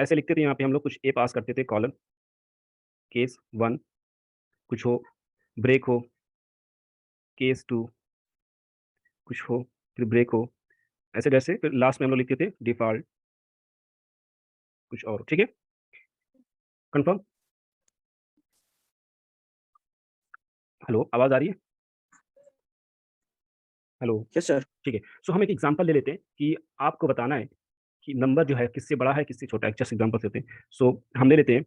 ऐसे लिखते थे यहाँ पे हम लोग कुछ ए पास करते थे कॉलन, केस 1 कुछ हो, ब्रेक हो, केस 2 कुछ हो, फिर ब्रेक हो, ऐसे जैसे फिर लास्ट में हम लोग लिखते थे डिफ़ॉल्ट कुछ और, ठीक है? कन्फर्म? हेलो, आवाज़ आ रही है? Hello, yes sir. ठीक है। सो हम एक एग्ज़ाम्पल ले लेते हैं कि आपको बताना है कि नंबर जो है किससे बड़ा है, किससे छोटा है। जस्ट एग्ज़ाम्पल लेते हैं। सो हम ले लेते हैं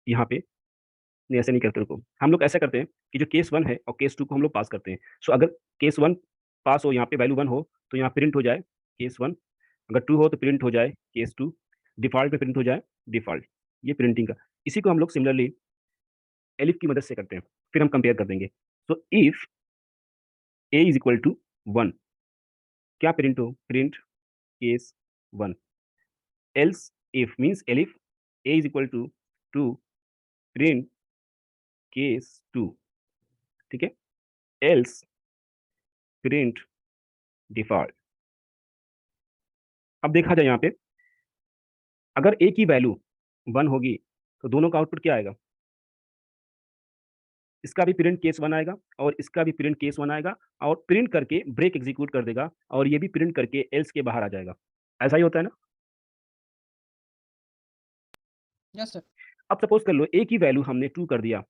यहाँ पे नहीं ऐसे नहीं करते रुको। हम लोग ऐसा करते हैं कि जो केस 1 है और केस 2 को हम लोग पास करते हैं। सो अगर केस 1 पास हो यहाँ पे वैल्यू 1 हो, तो यहाँ प्रिंट हो जाए केस 1, अगर 2 हो तो प्रिंट हो जाए केस 2, डिफ़ॉल्ट पे प्रिंट हो जाए डिफ़ॉल्ट। ये प्रिंटिंग का। इसी को हम लोग सिमिलरली एलिफ की मदद से करते हैं। फिर हम कंपेयर कर देंगे। So if A is equal to 1 क्या प्रिंट हो? Print case 1 else if means elif A is equal to 2 print case 2 ठीक है? Else print default. अब देखा जाए यहाँ पे अगर ए की वैल्यू 1 होगी, तो दोनों का आउटपुट क्या आएगा? इसका भी प्रिंट केस 1 आएगा और इसका भी प्रिंट केस 1 आएगा और प्रिंट करके ब्रेक एग्ज़ीक्यूट कर देगा और ये भी प्रिंट करके एल्स के बाहर आ जाएगा। ऐसा ही होता है ना? Yes sir. अब सपोज़ कर लो ए की वैल्यू हमने 2 कर दिया,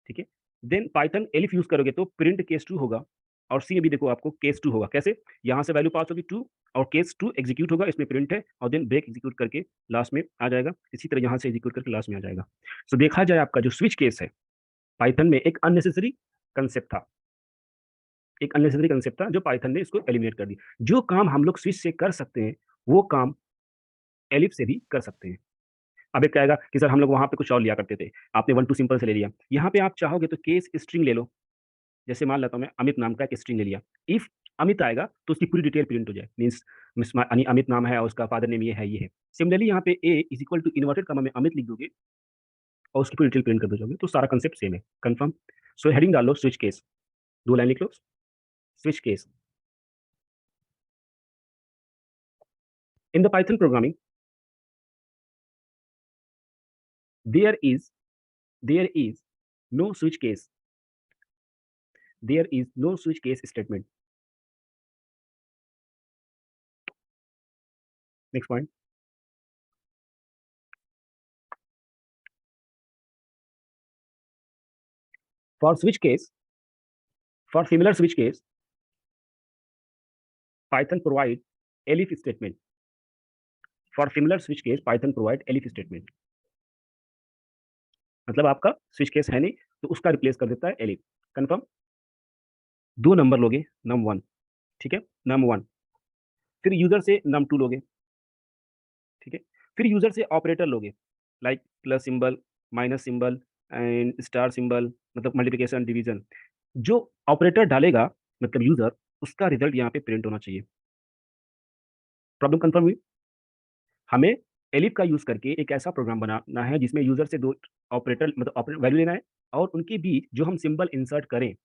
ठीक है? देन पाइथन एलिफ यूज़ करोगे तो प्रिंट केस 2 होगा और सी में भी देखो आपको केस 2 होगा। कैसे? यहाँ से वैल्यू पास होगी 2 और केस 2 एग्ज़ीक्यूट होगा, इसमें प्रिंट है और देन ब्रेक एग्ज़ीक्यूट करके लास्ट में आ जाएगा। इसी तरह यहाँ से एग्ज़ीक्यूट करके लास्ट में आ जाएगा। सो देखा जाए आपका जो स्विच केस है, पाइथन में एक अननेसेसरी कांसेप्ट था। एक अननेसेसरी कांसेप्ट था जो पाइथन ने इसको एलिमिनेट कर दिया। जो काम हम लोग स्विच से कर सकते हैं, वो काम एलिफ से भी कर सकते हैं। अब एक कहेगा कि सर हम लोग वहाँ पे कुछ और लिया करते थे। आपने 1 टू सिंपल से ले लिया। यहाँ पे आप चाहोगे तो केस स्ट्रिंग ले लो। जैसे मान लेता हूँ मैं अमित नाम का एक स्ट्रिंग ले लिया। इफ अमित आएगा तो उसकी पूरी डिटेल प्रिंट हो जाए। मीन्स मिस मा यानी अमित नाम है और उसका फादर नेम ये है, ये है। सिमिलरली यहाँ पे A is equal to inverted comma में अमित लिख दोगे और उसकी पूरी डिटेल प्रिंट कर दोगे, तो सारा कांसेप्ट सेम है। कन्फर्म? सो हेडिंग डाल लो स्विच केस। 2 लाइन लिख लो। Switch case. In the Python programming there is there is no switch case. There is no switch case statement. Next point. For switch case for similar switch case Python provide elif statement. For similar switch case, Python provide elif statement. मतलब आपका switch case है नहीं, तो उसका replace कर देता है elif. Confirm? 2 number लोगे, num1 ठीक है? num1 फिर यूज़र से num2 लोगे, ठीक है? फिर यूज़र से ऑपरेटर लोगे, like plus symbol, minus symbol and star symbol मतलब मल्टिप्लिकेशन, डिवीज़न। जो ऑपरेटर डालेगा मतलब यूज़र, उसका रिज़ल्ट यहाँ पे प्रिंट होना चाहिए। प्रॉब्लम कन्फर्म हुई? हमें एलिफ का यूज़ करके एक ऐसा प्रोग्राम बनाना है जिसमें यूज़र से 2 ऑपरेटर मतलब वैल्यू लेना है और उनके बीच जो हम सिंबल इंसर्ट करें,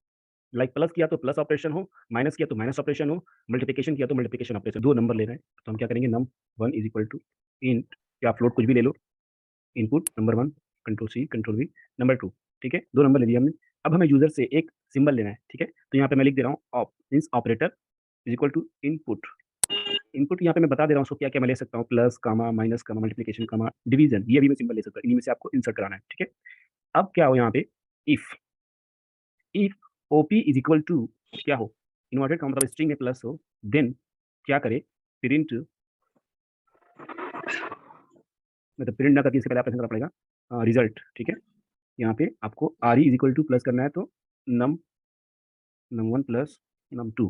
लाइक प्लस किया तो प्लस ऑपरेशन हो, माइनस किया तो माइनस ऑपरेशन हो, मल्टिप्लिकेशन किया तो मल्टिप्लिकेशन ऑपरेशन, 2 नंबर लेना है। तो हम क्या करेंगे num1 is equal to int या फ्लोट कुछ भी ले लो, input number 1 control C, control V, number 2 ठीक है? 2 नंबर ले लिया हमने। अब हमें यूज़र से एक सिंबल लेना है, ठीक है? तो यहाँ पे मैं लिख दे रहा हूँ op means operator is equal to input. Input यहाँ पे मैं बता दे रहा हूँ उसको क्या-क्या मैं ले सकता हूँ, plus, comma, minus, comma, multiplication, comma, division ये भी मैं सिंबल ले सकता हूँ। इन्हीं में से आपको इंसर्ट कराना है, ठीक है? अब क्या हो यहाँ पे if if OP is equal to क्या हो? इन्वर्टेड कॉमा मतलब स्ट्रिंग में प्लस हो, देन क्या करे? प्रिंट मतलब प्रिंट ना करके इससे पहले ऑपरेशन करना पड़ेगा रिज़ल्ट, ठीक है? यहाँ पे आपको आरई इज़ इक्वल टू प्लस करना है तो नम num1 प्लस num2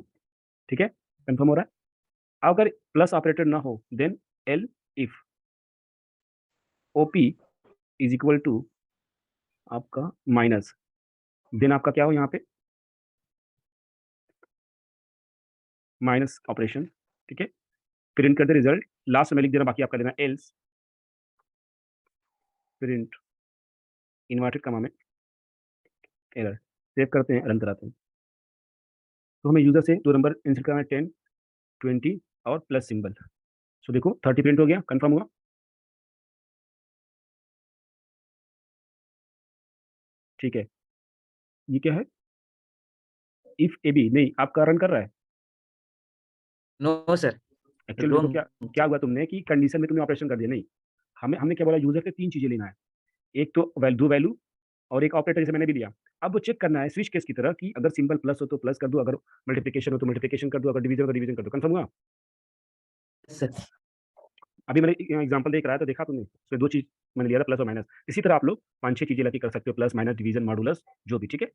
ठीक है? कन्फर्म हो रहा है? अगर प्लस ऑपरेटर ना हो then elif OP is equal to आपका माइनस, देन आपका क्या हो यहाँ पे माइनस ऑपरेशन, ठीक है? प्रिंट कर दे रिज़ल्ट, लास्ट में लिख देना बाकी आपका देना एल्स प्रिंट इन्वर्टेड कॉमा में एरर। सेव करते हैं, रन कराते हैं। तो हमें यूज़र से 2 नंबर इंसर्ट करना है 10, 20 और प्लस सिंबल। सो देखो 30 प्रिंट हो गया, कन्फर्म हुआ? ठीक है, ये क्या है? इफ ए बी, नहीं आपका रन कर रहा है नो सर, एक्चुअली। देखो क्या क्या हुआ, तुमने कि कंडीशन में तुमने ऑपरेशन कर दिया। नहीं, हमें हमने क्या बोला, यूजर से 3 चीजें लेना है, एक तो वैल्यू वैल्यू और एक ऑपरेटर जैसे मैंने भी दिया। अब वो चेक करना है स्विच केस की तरह कि अगर सिंबल प्लस हो तो प्लस कर दो, अगर मल्टीप्लिकेशन हो तो मल्टीप्लिकेशन कर दो, अगर डिवीजन हो तो डिवीजन कर दो। कंफर्म हुआ? सर। अभी मैंने एग्जांपल देख रहा है तो देखा तुमने, उसमें 2 चीज मैंने लिया था, प्लस और माइनस। इसी तरह आप लोग 5-6 चीजें लेके कर सकते हो, प्लस माइनस डिवीजन मॉडुलस जो भी। ठीक है,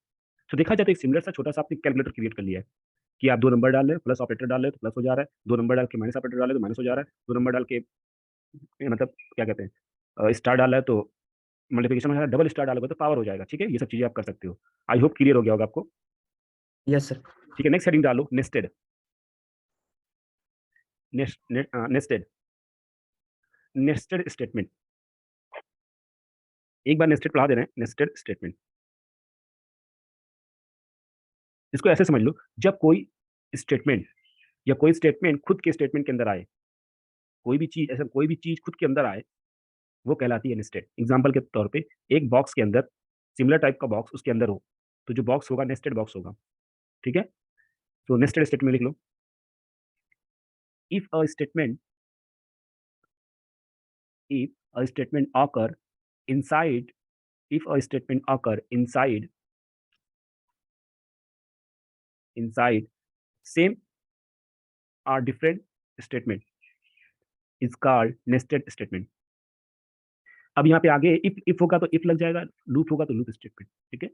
तो देखा जाए तो एक सिमिलर सा छोटा सा आपने कैलकुलेटर क्रिएट कर लिया है कि आप 2 नंबर डाल रहे हो, प्लस ऑपरेटर डाल रहे हो तो प्लस हो जा रहा है, 2 नंबर डाल के माइनस ऑपरेटर डाल रहे हो तो माइनस हो जा रहा है, 2 नंबर डाल के मतलब क्या कहते हैं स्टार डाल रहा है तो मल्टीप्लिकेशन हो जा रहा है, डबल स्टार डालोगे तो पावर हो जाएगा। ठीक है, ये सब चीजें आप कर सकते हो। आई होप क्लियर हो गया होगा आपको। Yes sir. ठीक है, नेक्स्ट हेडिंग डालो, नेस्टेड। Nested nested statement. एक बार नेस्टेड पढ़ा दे रहे हैं, नेस्टेड स्टेटमेंट। इसको ऐसे समझ लो, जब कोई स्टेटमेंट या कोई स्टेटमेंट खुद के स्टेटमेंट के अंदर आए, कोई भी चीज, ऐसा कोई भी चीज खुद के अंदर आए, वो कहलाती है नेस्टेड। एग्जाम्पल के तौर पे एक बॉक्स के अंदर सिमिलर टाइप का बॉक्स उसके अंदर हो, तो जो बॉक्स होगा नेस्टेड बॉक्स होगा। ठीक है, तो नेस्टेड स्टेटमेंट लिख लो। If a statement if a statement occur inside if a statement occur inside same or different statement is called nested statement। अब यहाँ पे आगे इफ होगा तो इफ लग जाएगा, लूप होगा तो लूप स्टेटमेंट। ठीक है,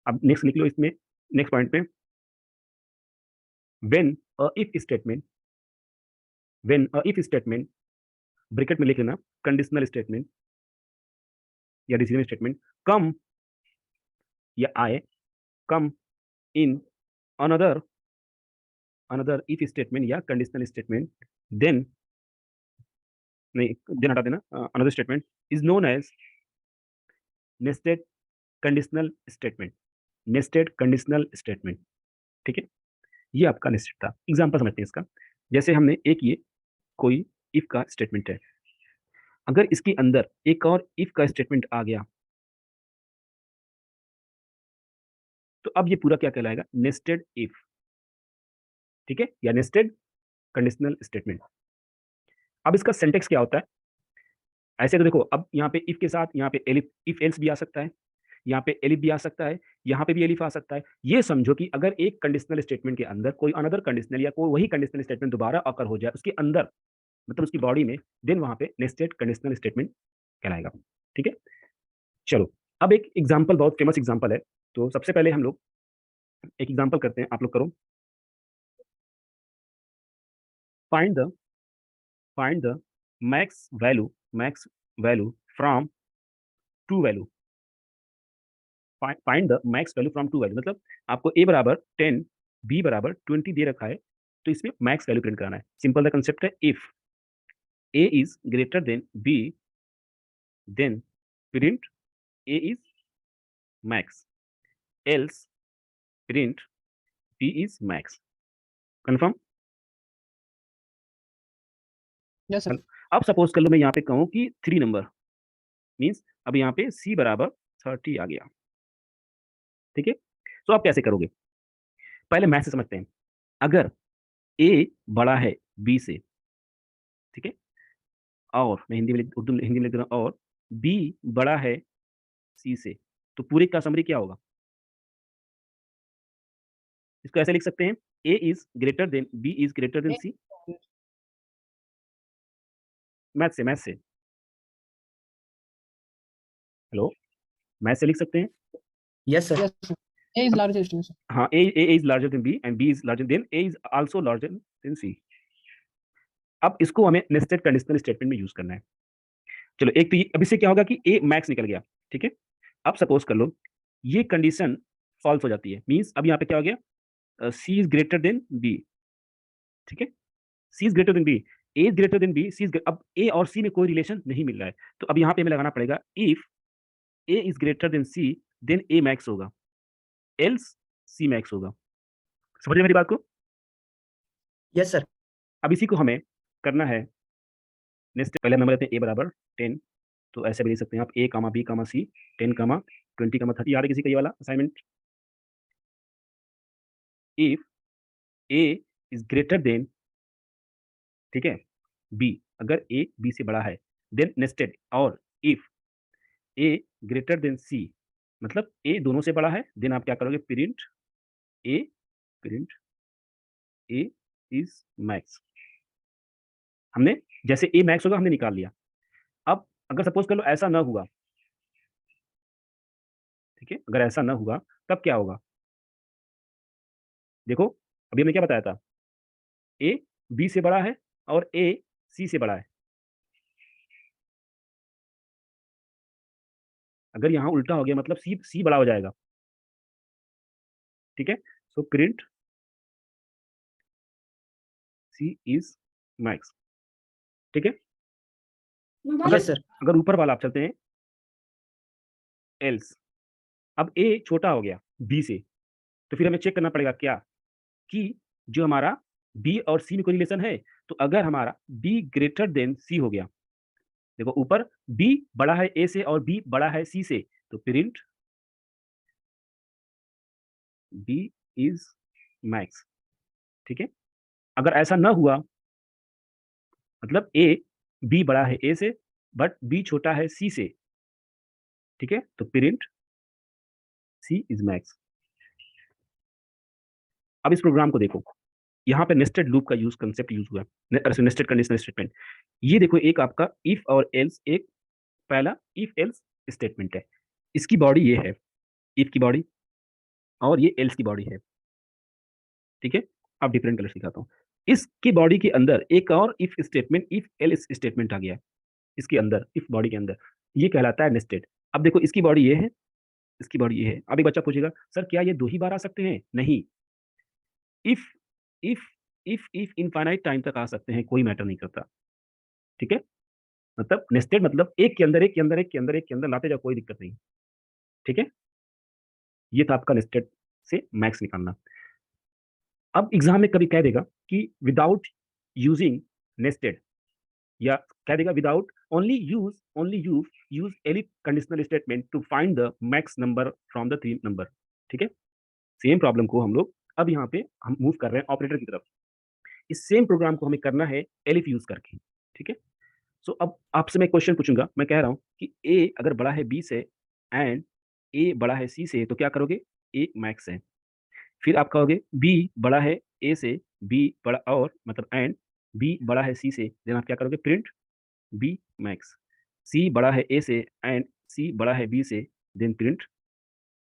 अब नेक्स्ट लिख लो इसमें, नेक्स्ट पॉइंट पे, when a if statement when a if statement bracket में लिख लेना, कंडीशनल स्टेटमेंट या डिसीजन स्टेटमेंट कम या आए, come in another another if statement या कंडीशनल स्टेटमेंट, देन नहीं देन हटा देना, another statement is known as nested conditional statement. Nested conditional statement. ठीक है, ये आपका नेस्टेड था। एग्जांपल समझते हैं इसका। जैसे हमने एक ये कोई इफ का स्टेटमेंट है, अगर इसके अंदर एक और इफ का स्टेटमेंट आ गया तो अब ये पूरा क्या कहलाएगा, नेस्टेड इफ। ठीक है, या नेस्टेड कंडीशनल स्टेटमेंट। अब इसका सिंटेक्स क्या होता है, ऐसे तो देखो, अब यहाँ पे इफ के साथ यहाँ पे एलिफ इफ एल्स भी आ सकता है, यहाँ पे एलिफ भी आ सकता है, यहाँ पे भी एलिफ आ सकता है। ये समझो कि अगर एक कंडीशनल स्टेटमेंट के अंदर कोई अनदर कंडीशनल या कोई वही कंडीशनल स्टेटमेंट दोबारा अकर हो जाए उसके अंदर, मतलब उसकी बॉडी में, देन वहां पे नेस्टेड कंडीशनल स्टेटमेंट कहलाएगा। ठीक है, चलो अब एक एग्जांपल, बहुत फेमस एग्जांपल है। तो सबसे पहले हम लोग एक एग्जांपल करते हैं, आप लोग करो। Find the find the max value from two value. Find the max value from two value, मतलब आपको a बराबर 10 b बराबर 20 दे रखा है, तो इसमें मैक्स वैल्यू प्रिंट कराना है। सिंपल द कंसेप्ट है, if a is greater than b, then print a is max, else print b is max. Confirm? Yes, sir. अब सपोज कर लो मैं यहाँ पे कहूँ कि 3 नंबर मीन्स अब यहाँ पे c बराबर 30 आ गया। ठीक है, तो आप कैसे करोगे, पहले मैथ से समझते हैं। अगर a बड़ा है b से, ठीक है, और मैं उर्दू हिंदी में लिख दे रहा हूँ, और b बड़ा है c से, तो पूरे का समरी क्या होगा, इसको ऐसे लिख सकते हैं, a is greater than b is greater than c। Math से हेलो, मैथ से लिख सकते हैं। Yes sir. Yes, sir. A is largest, yes, sir. हाँ, a is larger than b and b is larger than a is also larger than c। अब इसको हमें nested conditional statement में यूज करना है। चलो, एक तो अब इससे क्या होगा कि a मैक्स निकल गया। ठीक है, अब सपोज कर लो ये कंडीशन फॉल्स हो जाती है, मींस अब यहाँ पे क्या हो गया, c is greater than b। ठीक है, c is greater than b, a is greater than b, c is, अब a और c में कोई रिलेशन नहीं मिल रहा है, तो अब यहाँ पे हमें लगाना पड़ेगा, if a is greater than c then a max होगा, एल्स c मैक्स होगा। समझ रहे मेरी बात को? Yes sir. अब इसी को हमें करना है नेक्स्ट। पहले नंबर लेते हैं a बराबर 10, तो ऐसे भी लिख सकते हैं आप a comma b comma c 10 कामा 20 का मतलब याद है किसी का ये वाला assignment? If A is greater then, ठीक है, बी, अगर ए बी से बड़ा है, देन नेस्टेड, और इफ ए ग्रेटर देन सी, मतलब ए दोनों से बड़ा है, देन आप क्या करोगे, प्रिंट ए इज मैक्स। हमने जैसे ए मैक्स होगा हमने निकाल लिया। अब अगर सपोज कर लो ऐसा ना हुआ, ठीक है, अगर ऐसा ना हुआ तब क्या होगा? देखो अभी हमने क्या बताया था, ए बी से बड़ा है और ए सी से बड़ा है। अगर यहाँ उल्टा हो गया मतलब सी सी बड़ा हो जाएगा, ठीक है। So print C is max, ठीक है। अगर यस सर। अगर ऊपर वाला आप चलते हैं, एल्स, अब ए छोटा हो गया बी से, तो फिर हमें चेक करना पड़ेगा क्या, कि जो हमारा बी और सी में कोई रिलेशन है, तो अगर हमारा बी ग्रेटर देन सी हो गया, देखो ऊपर बी बड़ा है ए से और बी बड़ा है सी से, तो प्रिंट बी इज मैक्स, ठीक है। अगर ऐसा ना हुआ, मतलब ए बी बड़ा है ए से बट बी छोटा है सी से, ठीक है, तो प्रिंट सी इज मैक्स। अब इस प्रोग्राम को देखो, यहाँ पे नेस्टेड लूप का यूज कंसेप्ट यूज हुआ है, नेस्टेड कंडीशनल स्टेटमेंट। ये देखो एक आपका इफ और एल्स, एक पहला इफ एल्स स्टेटमेंट है, इसकी बॉडी ये है, इफ की बॉडी, और ये एल्स की बॉडी है, ठीक है। अब डिफरेंट कलर दिखाता हूँ। इसकी बॉडी के अंदर एक और if statement, if else statement आ गया है इसके अंदर, इफ बॉडी के अंदर, ये कहलाता है नेस्टेड। अब देखो इसकी बॉडी ये है, इसकी बॉडी ये है। अब एक बच्चा पूछेगा सर क्या ये दो ही बार आ सकते हैं? नहीं, if if if infinite time तक आ सकते हैं, कोई मैटर नहीं करता, ठीक है। मतलब नेस्टेड मतलब एक के अंदर एक के अंदर एक के अंदर एक के अंदर लाते जाओ, कोई दिक्कत नहीं, ठीक है। ये था आपका नेस्टेड से मैक्स निकालना। अब एग्जाम में कभी कह देगा कि विदाउट यूजिंग नेस्टेड, या कह देगा without only use elif conditional statement to find the max number from the three number, ठीक है। सेम प्रॉब्लम को हम लोग अब यहाँ पे हम मूव कर रहे हैं ऑपरेटर की तरफ। इस सेम प्रोग्राम को हमें करना है एलिफ यूज करके, ठीक है। सो अब आपसे मैं क्वेश्चन पूछूंगा, मैं कह रहा हूं कि ए अगर बड़ा है बी से एंड ए बड़ा है सी से, तो क्या करोगे, ए मैक्स है। फिर आप कहोगे बी बड़ा है ए से, बी बड़ा और मतलब एंड बी बड़ा है सी से, देन आप क्या करोगे, प्रिंट बी मैक्स। सी बड़ा है ए से एंड सी बड़ा है बी से, देन प्रिंट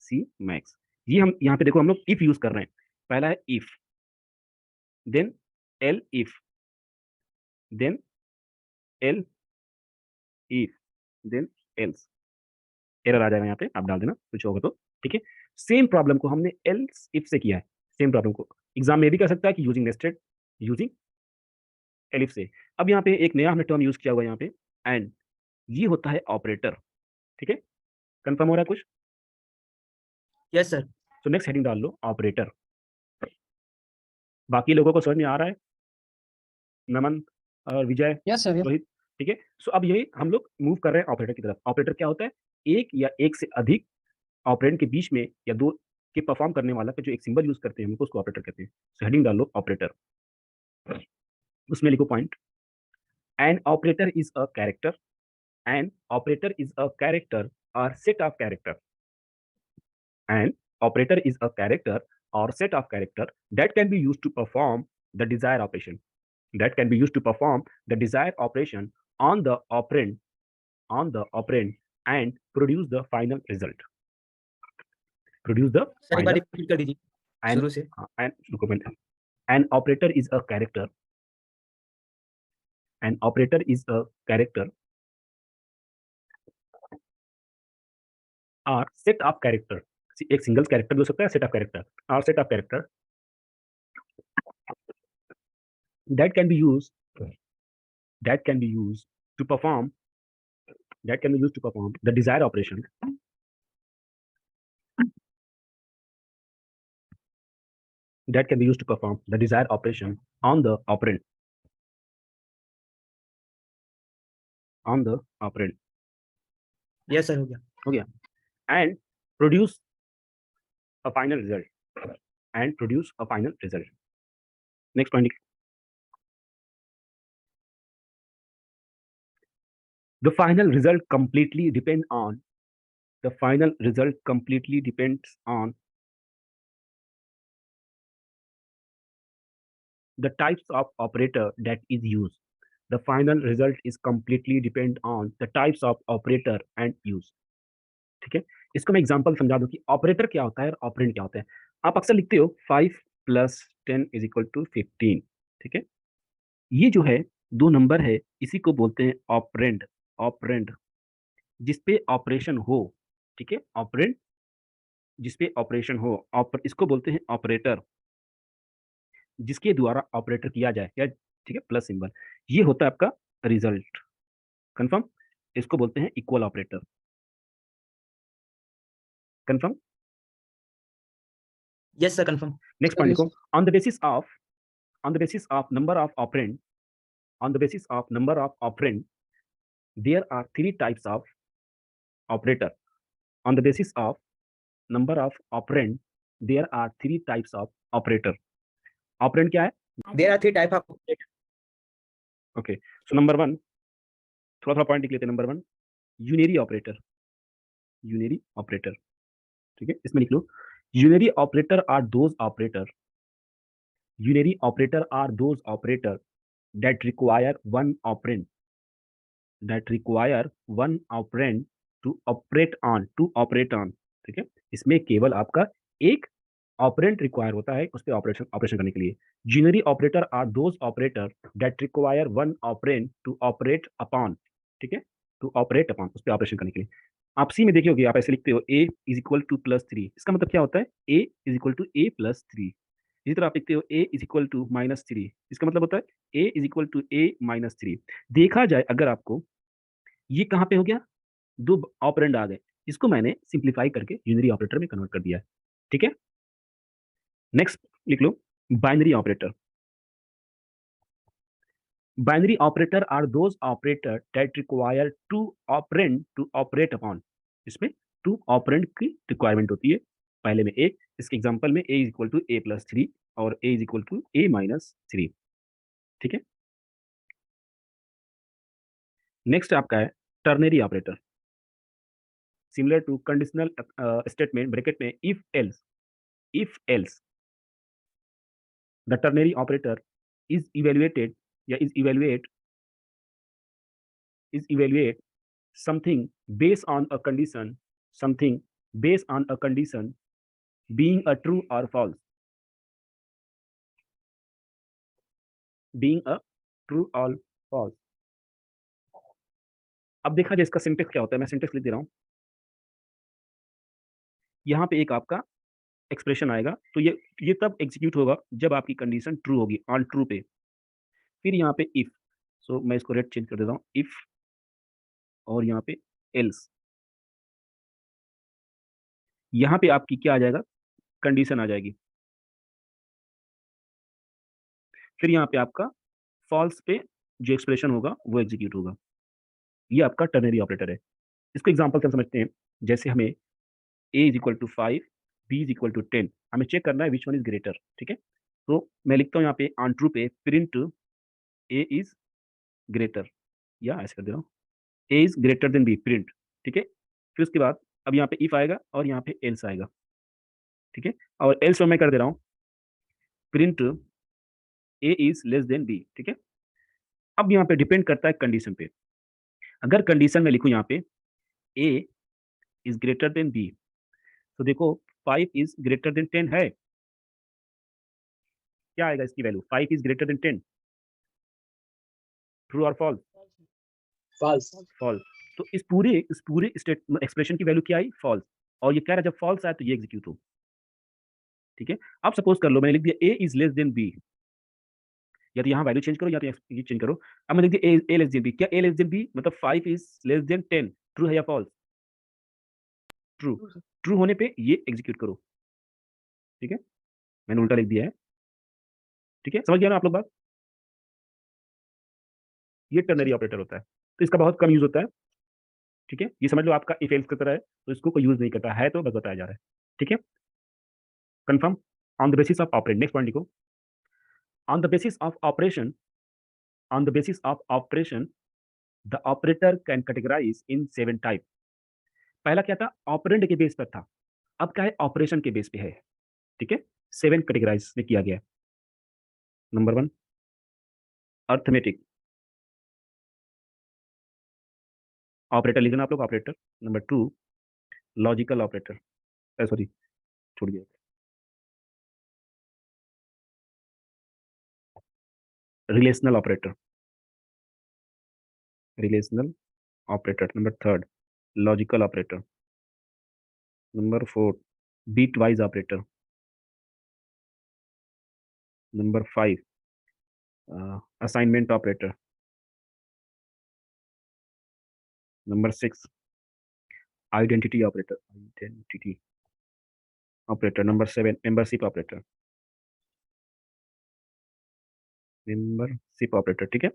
सी मैक्स। ये हम यहाँ पे देखो हम लोग इफ यूज कर रहे हैं। पहला है if, then elif, then elif, then else. Error आ जाएगा यहाँ पे, आप डाल देना कुछ होगा तो, ठीक है। सेम प्रॉब्लम को हमने एल्स इफ से किया है। सेम प्रॉब्लम को एग्जाम में भी कर सकता है कि यूजिंग नेस्टेड, यूजिंग एलिफ से। अब यहाँ पे एक नया हमने टर्म यूज किया हुआ है यहाँ पे, एंड, ये होता है ऑपरेटर, ठीक है। कंफर्म हो रहा है कुछ? Yes sir. तो नेक्स्ट हेडिंग डाल लो ऑपरेटर। बाकी लोगों को समझ में आ रहा है? नमन और विजय, यस सर, यस। रोहित, ठीक है। सो अब यही हम लोग मूव कर रहे हैं ऑपरेटर की तरफ। ऑपरेटर क्या होता है, एक या एक से अधिक ऑपरेंड के बीच में या दो के परफॉर्म करने वाला का जो एक सिंबल यूज करते हैं हम उसको ऑपरेटर कहते हैं। सो हेडिंग डाल लो ऑपरेटर, उसमें लिखो point, an operator is a character, an operator is a character और set of character, an operator is a character or set of character that can be used to perform the desired operation, that can be used to perform the desired operation on the operand and produce the final result, produce the sir एक बार final repeat कर दीजिए and शुरू से। an operator is a character, an operator is a character or set of character, एक single character भी हो सकता है, सेट ऑफ कैरेक्टर और set of character that can be used that can be used to perform that can be used to perform the desired operation that can be used to perform the desired operation on the operand, on the operand, yes sir, हो गया। हो गया। And produce a final result and produce a final result. Next point. The final result completely depends on the types of operator that is used. The final result is completely depend on the types of operator and use. ठीक है, इसको मैं example समझा दूं कि operator क्या होता है और ऑपरेंड क्या होता है. आप अक्सर लिखते हो 5 + 10 = 15. ठीक है, ये जो है दो नंबर है, इसी को बोलते हैं ऑपरेंड जिसपे ऑपरेशन हो. ठीक है, ऑपरेंड जिसपे ऑपरेशन हो, इसको बोलते हैं ऑपरेटर जिसके द्वारा ऑपरेटर किया जाए या. ठीक है, प्लस सिंबल, ये होता है आपका रिजल्ट. कंफर्म, इसको बोलते हैं equal operator. Confirm. Yes, sir. Confirm. Next point लिखो. On the basis of number of operand, there are three types of operator. On the basis of number of operand, there are three types of operator. Operand क्या है? There are three type of operator. Okay, so number one, थोड़ा point लिख लेते हैं. Number one, unary operator. ठीक है, इसमें लिख लो. Unary operator are those operator that require one operand to operate on. ठीक है, इसमें केवल आपका एक ऑपरेंट रिक्वायर होता है उस पर ऑपरेशन करने के लिए. Unary operator are those operator that require one operand to operate upon. ठीक है, टू ऑपरेट अपॉन, उस पर ऑपरेशन करने के लिए. आप सी में देखिए, आप ऐसे लिखते हो a = +3. इसका मतलब क्या होता है? a = a + 3. इसी तरह आप लिखते हो a = -3. इसका मतलब होता है a = a - 3. देखा जाए अगर आपको, ये कहाँ पे हो गया? दो ऑपरेंड आ गए, इसको मैंने सिंप्लीफाई करके यूनरी ऑपरेटर में कन्वर्ट कर दिया है. ठीक है, नेक्स्ट लिख लो. Binary operator. Binary operator are those operator that require two operand to operate upon. इसमें टू ऑपरेंड की रिक्वायरमेंट होती है, पहले में एक. इसके एग्जांपल में a = a + 3 और a = a - 3. ठीक है, नेक्स्ट आपका है ternary operator. Similar to conditional statement bracket में if else the ternary operator is evaluate something based on a condition being a true or false. अब देखा जाए इसका सिंटेक्स क्या होता है, मैं सिंटेक्स लिख दे रहा हूं. यहां पे एक आपका एक्सप्रेशन आएगा, तो ये तब एग्जीक्यूट होगा जब आपकी कंडीशन ट्रू होगी, ऑन ट्रू पे. फिर यहाँ पे इफ, सो मैं इसको रेड चेंज कर देता हूँ, इफ, और यहाँ पे एल्स. यहाँ पे आपकी क्या आ जाएगा? कंडीशन आ जाएगी. फिर यहाँ पे आपका फॉल्स पे जो एक्सप्रेशन होगा वो एग्जीक्यूट होगा. ये आपका टर्नरी ऑपरेटर है. इसको एग्जांपल से हम समझते हैं. जैसे हमें a = 5, b = 10, हमें चेक करना है विच वन इज ग्रेटर. ठीक है, तो मैं लिखता हूँ यहाँ पे ऑन ट्रू पे प्रिंट a इज ग्रेटर, या ऐसे कर दे रहा हूँ, a is greater than b, print. ठीक है, फिर उसके बाद अब यहाँ पे इफ आएगा और यहाँ पे एल्स आएगा. ठीक है, और एल्स में मैं कर दे रहा हूँ print a is less than b. ठीक है, अब यहाँ पे डिपेंड करता है कंडीशन पे. अगर कंडीशन में लिखूं यहाँ पे a is greater than b, तो देखो 5 इज ग्रेटर देन 10 है. क्या आएगा इसकी value? 5 is greater then 10. True और फॉल्स? फॉल्स. तो इस पूरे स्टेट एक्सप्रेशन की वैल्यू क्या आई? फॉल्स. और ये कह रहा है जब फॉल्स आए तो ये एग्जीक्यूट हो. ठीक है, अब सपोज कर लो मैंने लिख दिया a is less than b, या तो यहाँ वैल्यू चेंज करो या तो ये चेंज करो. अब मैंने लिख दिया a लेस देन b. क्या a लेस देन b मतलब 5 इज लेस देन 10? ट्रू है या फॉल्स? ट्रू होने पे ये एग्जीक्यूट करो. ठीक है, मैंने उल्टा लिख दिया है. ठीक है, समझ गया ना आप लोग बात? ये टर्नरी ऑपरेटर होता है, तो इसका बहुत कम यूज होता है. ठीक है, ये समझ लो आपका इफ एल्स की तरह है, तो इसको कोई यूज नहीं करता है, तो बस बताया जा रहा है। ठीक है, confirm. On the basis of operate, next point लिखो। On the basis of operation, on the basis of operation the operator can categorise in 7 type. पहला क्या था, ऑपरेंड के बेस पर था, अब क्या है, ऑपरेशन के बेस पे है। ठीक है, 7 कैटेगराइज में किया गया है। नंबर 1 अर्थमेटिक ऑपरेटर, लिखना आप लोग operator. Number 2 logical operator, sorry छूट गया, relational operator, relational operator. Number 3 logical operator. Number 4 bitwise operator. Number 5 assignment operator. Number 6 identity operator, identity operator. Number 7 membership operator, membership operator. ठीक है,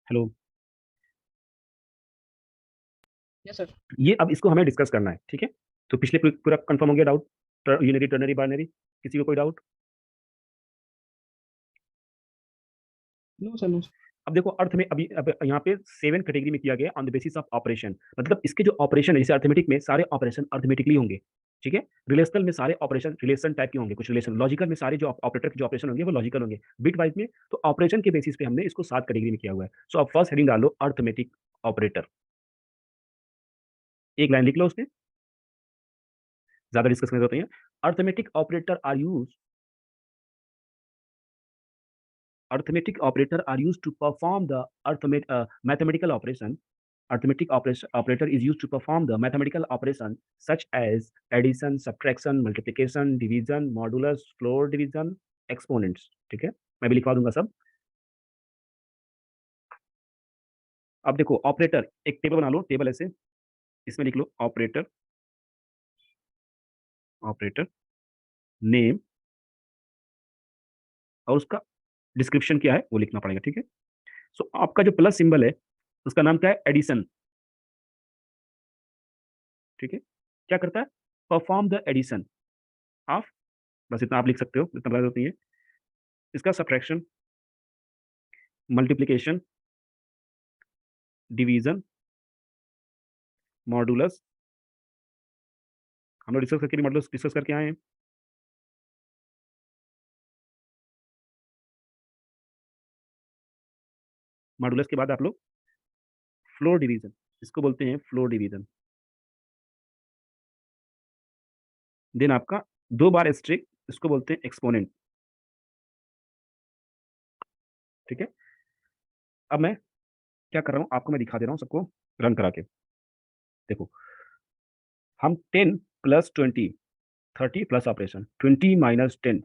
hello, Yes, sir. ये अब इसको हमें discuss करना है। ठीक है, तो पिछले पूरा कंफर्म हो गया डाउट, यूनिटी टर्नरी बाइनरी, किसी को कोई doubt? No, sir. No, sir. अब देखो अर्थ में अभी अब यहाँ पे 7 कैटेगरी में किया गया on the basis of operation, मतलब इसके जो ऑपरेशन है, जैसे अर्थमेटिक में सारे ऑपरेशन अर्थमेटिकली होंगे। ठीक है, रिलेशनल में सारे ऑपरेशन रिलेशन टाइप के होंगे, कुछ रिलेशन। लॉजिकल में सारे जो ऑपरेटर के जो ऑपरेशन होंगे वो लॉजिकल होंगे। बिट वाइज में तो ऑपरेशन के बेसिस पे हमने इसको 7 कैटेगरी में किया हुआ है। सो अब फर्स्ट हेडिंग डालो अर्थमेटिक ऑपरेटर, एक लाइन लिख लो उसमें, ज्यादा डिस्कस करने होते हैं। Arithmetic operator are use, arithmetic operator are used to perform the mathematical operation. Arithmetic operator is used to perform the mathematical operation such as addition, subtraction, multiplication, division, modulus, floor division, exponents. ठीक है, मैं भी लिखवा दूंगा सब। अब देखो operator, एक टेबल बना लो, टेबल ऐसे, इसमें लिख लो ऑपरेटर, ऑपरेटर नेम और उसका डिस्क्रिप्शन क्या है वो लिखना पड़ेगा। ठीक है, सो आपका जो प्लस सिंबल है उसका नाम क्या है, एडिशन। ठीक है, क्या करता है, परफॉर्म द एडिशन ऑफ, बस इतना आप लिख सकते हो, इतना बता होती है। इसका सब्ट्रैक्शन, मल्टीप्लिकेशन, डिवीजन, मॉडुलस, हम लोग डिस्कस करके भी मॉडुलस डिस्कस करके आए हैं। मॉडुलस के बाद आप लोग फ्लोर डिवीजन, इसको बोलते हैं फ्लोर डिवीजन। देन आपका 2 बार स्ट्रिक, इसको बोलते हैं एक्सपोनेंट। ठीक है, अब मैं क्या कर रहा हूँ, आपको मैं दिखा दे रहा हूँ सबको रन करा के। देखो हम 10 plus 20, 30 plus operation, 20 minus 10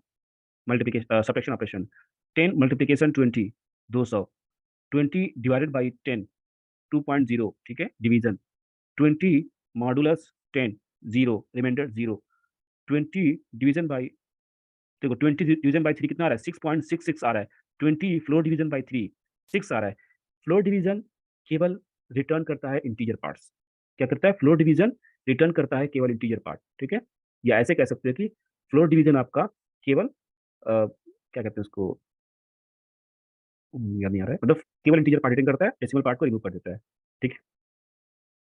multiplication subtraction operation, 10 multiplication 20 200, 20 divided by 10 2.0। ठीक है, division 20 modulus 10 0 remainder 0, 20 division by, देखो 20 डिवीजन बाई 3 कितना आ रहा है, 6.66 आ रहा है। 20 फ्लोर डिवीजन बाई 3 6 आ रहा है। फ्लोर डिवीजन केवल रिटर्न करता है इंटीजर पार्ट्स। क्या करता है, फ्लोर डिवीजन रिटर्न करता है केवल इंटीजर पार्ट। ठीक है, या ऐसे कह सकते हो कि फ्लोर डिवीजन आपका केवल क्या कहते हैं उसको, याद नहीं आ रहा है, मतलब केवल इंटीजर पार्ट रिटर्न करता है, डेसिमल पार्ट को रिमूव कर देता है। ठीक है,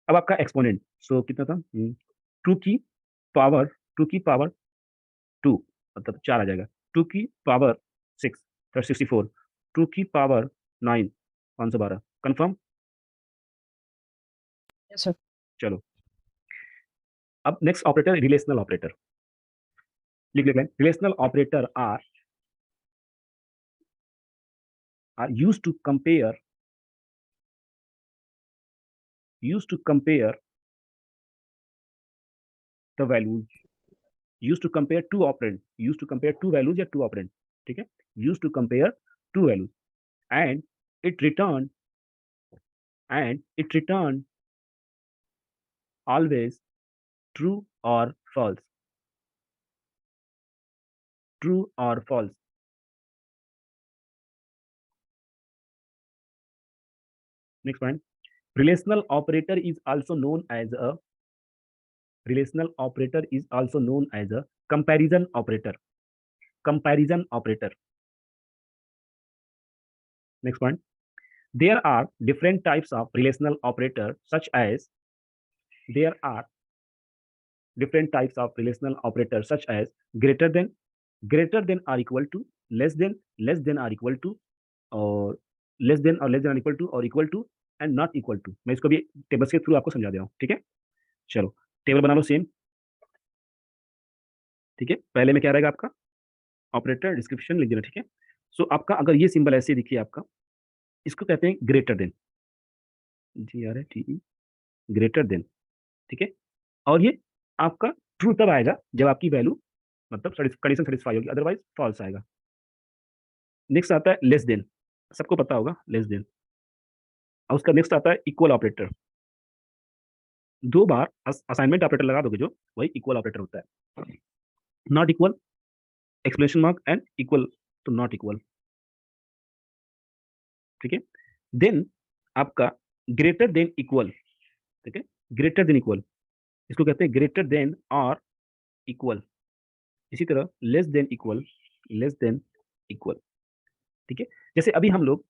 अब आपका एक्सपोनेंट, सो कितना था, 2 की पावर, 2 की पावर 2, मतलब 4 आ जाएगा। 2 की पावर 6 64, 2 की पावर 9 512। Confirm, Yes, sir. चलो अब नेक्स्ट ऑपरेटर रिलेशनल ऑपरेटर, लिख लिख relational operator are use to compare the values, use to compare two operand, use to compare two values या टू ऑपरेंड। ठीक है, use to compare two values and it return, and it return always true or false, true or false। Next point, relational operator is also known as a comparison operator. Next point, there are different types of relational operator such as greater than or equal to, less than or equal to, और less than or equal to, और equal to and not equal to. मैं इसको भी tables के through आपको समझा दे रहा हूँ, ठीक है। चलो टेबल बना लो सेम, ठीक है। पहले में क्या रहेगा आपका, ऑपरेटर डिस्क्रिप्शन लिख देना, ठीक है। सो आपका अगर ये सिंबल ऐसे दिखिए आपका, इसको कहते हैं greater than, GRATE, greater than, ठीक है। और ये आपका ट्रू तब आएगा जब आपकी वैल्यू मतलब कंडीशन सेटिस्फाई होगी, अदरवाइज फॉल्स आएगा। नेक्स्ट आता है लेस देन, सबको पता होगा लेस देन। और उसका नेक्स्ट आता है इक्वल ऑपरेटर। दो बार असाइनमेंट ऑपरेटर लगा दोगे जो, वही इक्वल ऑपरेटर होता है। Not equal, exclamation mark and equal to not equal, ठीक है। देन आपका ग्रेटर देन इक्वल, ठीक है, ग्रेटर देन इक्वल, इसको कहते हैं ग्रेटर देन और इक्वल। इसी तरह लेस देन इक्वल, ठीक है। जैसे अभी हम लोग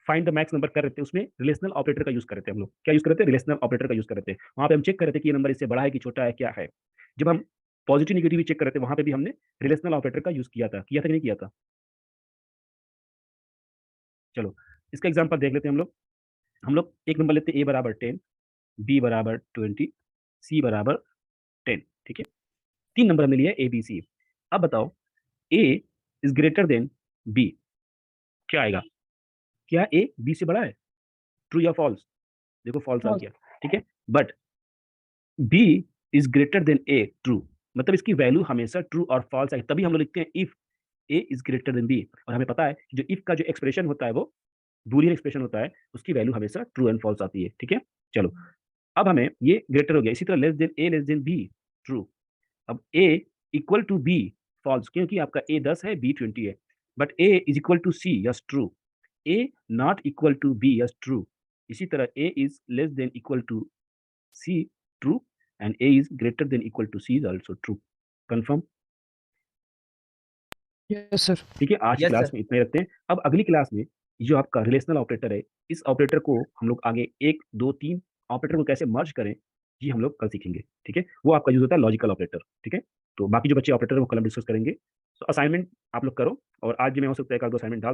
फाइंड द मैक्स नंबर कर रहे थे, उसमें रिलेशनल ऑपरेटर का यूज कर रहे थे हम लोग। क्या यूज कर रहे थे, रिलेशनल ऑपरेटर का यूज कर रहे थे। वहां पे हम चेक कर रहे थे कि ये नंबर इससे बड़ा है कि छोटा है, क्या है। जब हम पॉजिटिव निगेटिव चेक कर रहे थे, वहां पे भी हमने रिलेशनल ऑपरेटर का यूज किया था कि नहीं किया था। चलो इसका एग्जांपल देख लेते हैं हम लोग एक नंबर लेते हैं, a बराबर 10, b बराबर 20, c बराबर 10, ठीक है। तीन नंबर हमने लिया a b c। अब बताओ a is greater than b, क्या आएगा, क्या a b से बड़ा है, ट्रू या फॉल्स। देखो फॉल्स आ गया, ठीक है। But b is greater then a, true, मतलब इसकी वैल्यू हमेशा ट्रू और फॉल्स आएगी। तभी हम लोग लिखते हैं if a is greater than b। और हमें पता है जो इफ का जो एक्सप्रेशन होता है वो बूलियन एक्सप्रेशन होता है, उसकी वैल्यू हमेशा ट्रू एंड फॉल्स आती है, ठीक है। चलो अब हमें ये ग्रेटर हो गया। इसी तरह less than a less than b, true. अब a equal to b, false, क्योंकि आपका a 10 है b 20 है। But a is equal to c, yes true. a not equal to b, yes true. इसी तरह a is less than equal to c, true, and a is greater than equal to c is also true. Confirm, yes sir. ठीक है। आज की Yes, class sir. में इतना ही रखते हैं। अब अगली क्लास में जो आपका रिलेशनल ऑपरेटर है, इस ऑपरेटर को हम लोग आगे 1 2 3 ऑपरेटर को कैसे मर्ज करें, ये हम लोग कल सीखेंगे, ठीक है। वो आपका यूज होता है लॉजिकल ऑपरेटर, ठीक है। तो बाकी जो बच्चे ऑपरेटर वो कल हम डिस्कस करेंगे। तो असाइनमेंट आप लोग करो, और आज भी मैं हो सकता है एक आध दो असाइनमेंट डाल